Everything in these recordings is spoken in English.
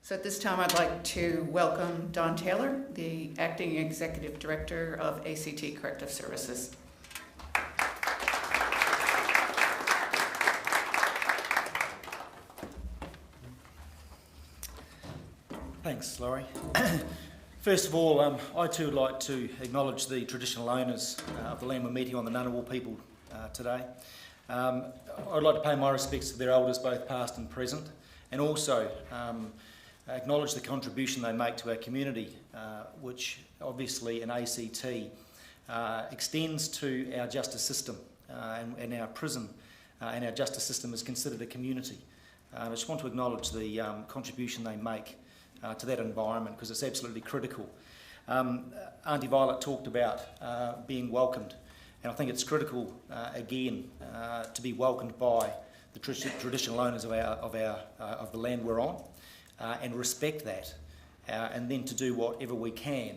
So at this time, I'd like to welcome Don Taylor, the Acting Executive Director of ACT Corrective Services. Thanks, Laurie. First of all, I too would like to acknowledge the traditional owners of the land we're meeting on, the Ngunnawal people, today. I'd like to pay my respects to their elders, both past and present, and also acknowledge the contribution they make to our community, which obviously in ACT extends to our justice system and our prison, and our justice system is considered a community. I just want to acknowledge the contribution they make to that environment, because it's absolutely critical. Auntie Violet talked about being welcomed, and I think it's critical again to be welcomed by the traditional owners of the land we're on, and respect that, and then to do whatever we can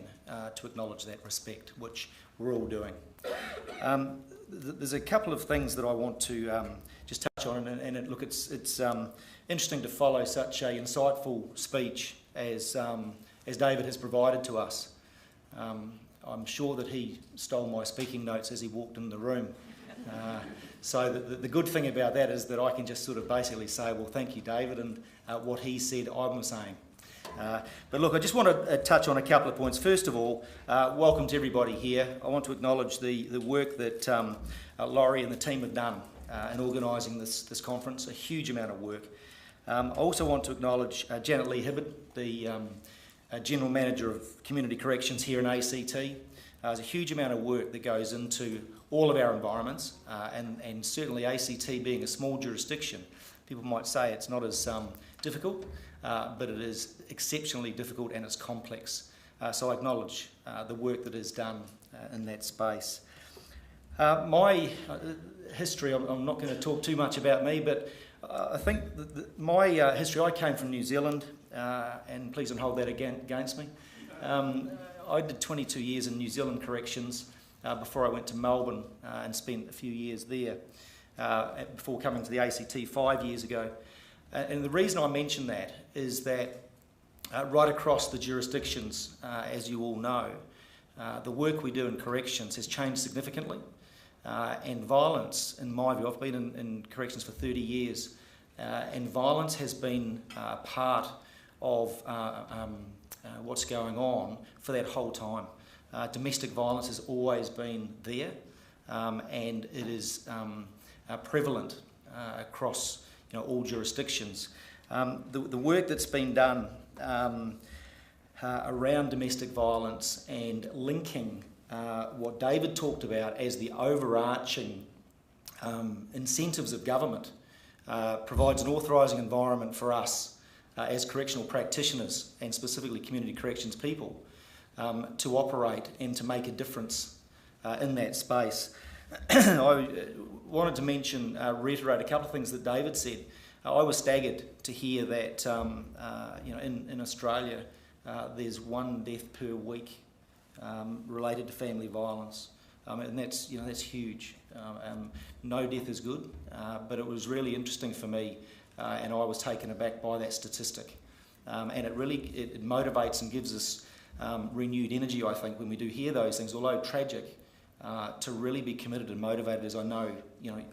to acknowledge that respect, which we're all doing. There's a couple of things that I want to just touch on, and look, it's interesting to follow such an insightful speech as David has provided to us. I'm sure that he stole my speaking notes as he walked in the room. So the good thing about that is that I can just sort of basically say, well, thank you, David, and what he said, I'm saying. But look, I just want to touch on a couple of points. First of all, welcome to everybody here. I want to acknowledge the work that Laurie and the team have done in organising this conference, a huge amount of work. I also want to acknowledge Janet Lee Hibbard, the General Manager of Community Corrections here in ACT. There's a huge amount of work that goes into all of our environments, and certainly ACT being a small jurisdiction, people might say it's not as difficult, but it is exceptionally difficult and it's complex. So I acknowledge the work that is done in that space. My history, I'm not going to talk too much about me, but I think my history, I came from New Zealand, and please don't hold that against me. I did 22 years in New Zealand corrections before I went to Melbourne and spent a few years there before coming to the ACT 5 years ago. And the reason I mention that is that right across the jurisdictions, as you all know, the work we do in corrections has changed significantly. And violence, in my view, I've been in corrections for 30 years, and violence has been part of what's going on for that whole time. Domestic violence has always been there, and it is prevalent across all jurisdictions. The work that's been done around domestic violence and linking what David talked about as the overarching incentives of government provides an authorising environment for us as correctional practitioners, and specifically community corrections people, to operate and to make a difference in that space. I wanted to reiterate a couple of things that David said. I was staggered to hear that in Australia there's one death per week related to family violence, and that's huge. No death is good, but it was really interesting for me, and I was taken aback by that statistic. And it motivates and gives us renewed energy, I think, when we do hear those things, although tragic, to really be committed and motivated, as I know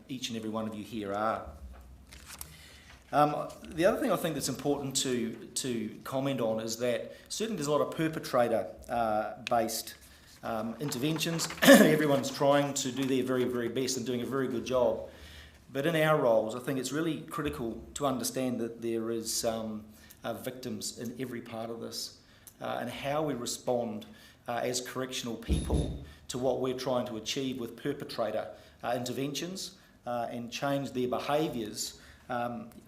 each and every one of you here are. The other thing I think that's important to comment on is that certainly there's a lot of perpetrator-based interventions. Everyone's trying to do their very, very best and doing a very good job. But in our roles, I think it's really critical to understand that there is victims in every part of this, and how we respond as correctional people to what we're trying to achieve with perpetrator interventions and change their behaviours.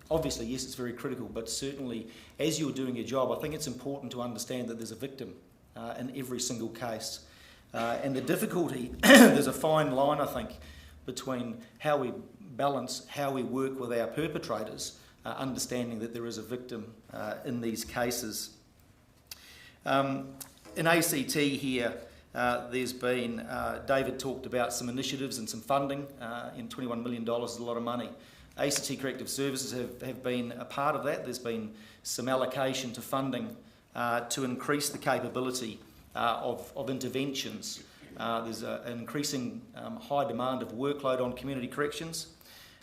Obviously, yes, it's very critical, but certainly as you're doing your job, I think it's important to understand that there's a victim in every single case. And the difficulty, there's a fine line, I think, between how we balance how we work with our perpetrators, understanding that there is a victim in these cases. In ACT here, there's been, David talked about some initiatives and some funding, $21 million is a lot of money. ACT Corrective Services have been a part of that. There's been some allocation to funding to increase the capability of interventions. There's an increasing high demand of workload on community corrections,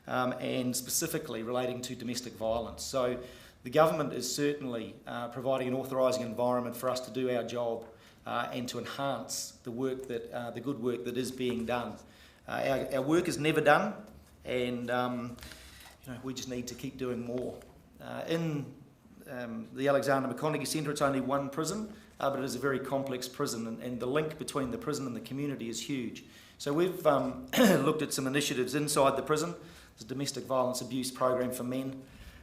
and specifically relating to domestic violence. So the government is certainly providing an authorising environment for us to do our job and to enhance the work the good work that is being done. Our work is never done, and we just need to keep doing more. In the Alexander McConaughey Centre, it's only one prison, but it is a very complex prison, and the link between the prison and the community is huge. So we've looked at some initiatives inside the prison. There's a domestic violence abuse program for men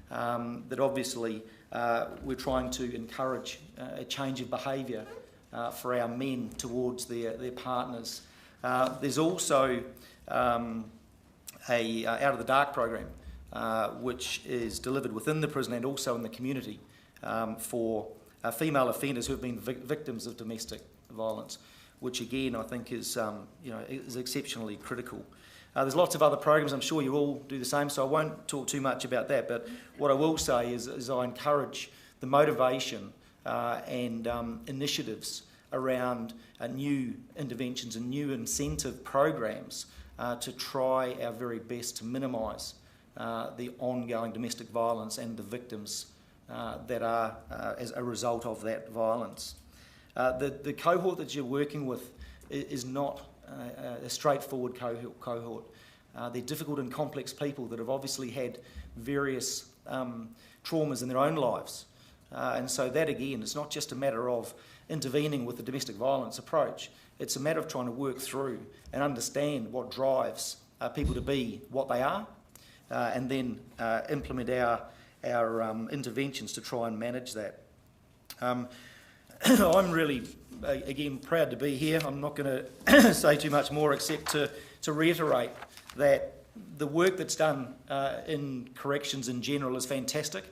that obviously we're trying to encourage a change of behaviour for our men towards their partners. There's also a Out of the Dark program, which is delivered within the prison and also in the community for female offenders who have been victims of domestic violence, which again I think is exceptionally critical. There's lots of other programs. I'm sure you all do the same, so I won't talk too much about that. But what I will say is I encourage the motivation and initiatives around new interventions and new incentive programs to try our very best to minimise the ongoing domestic violence and the victims that are as a result of that violence. The cohort that you're working with is not a straightforward cohort. They're difficult and complex people that have obviously had various traumas in their own lives. And so that again, it's not just a matter of intervening with the domestic violence approach. It's a matter of trying to work through and understand what drives people to be what they are, and then implement our interventions to try and manage that. I'm really, again, proud to be here. I'm not going to say too much more except to reiterate that the work that's done in corrections in general is fantastic.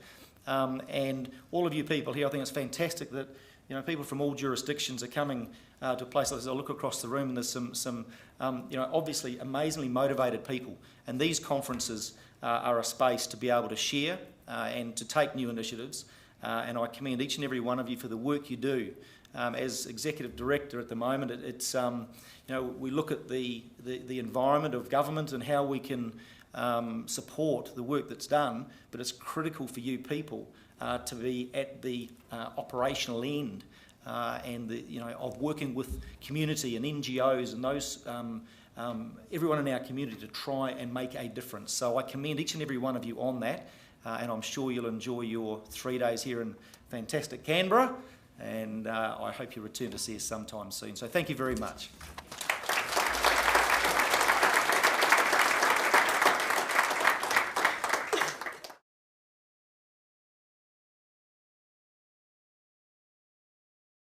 And all of you people here, I think it's fantastic that people from all jurisdictions are coming to a place like this. I look across the room and there's some obviously amazingly motivated people. And these conferences are a space to be able to share and to take new initiatives. And I commend each and every one of you for the work you do. As Executive Director at the moment, it's we look at the environment of government and how we can support the work that's done, but it's critical for you people to be at the operational end and of working with community and NGOs and those everyone in our community to try and make a difference. So I commend each and every one of you on that. And I'm sure you'll enjoy your 3 days here in fantastic Canberra, and I hope you return to see us sometime soon. So thank you very much.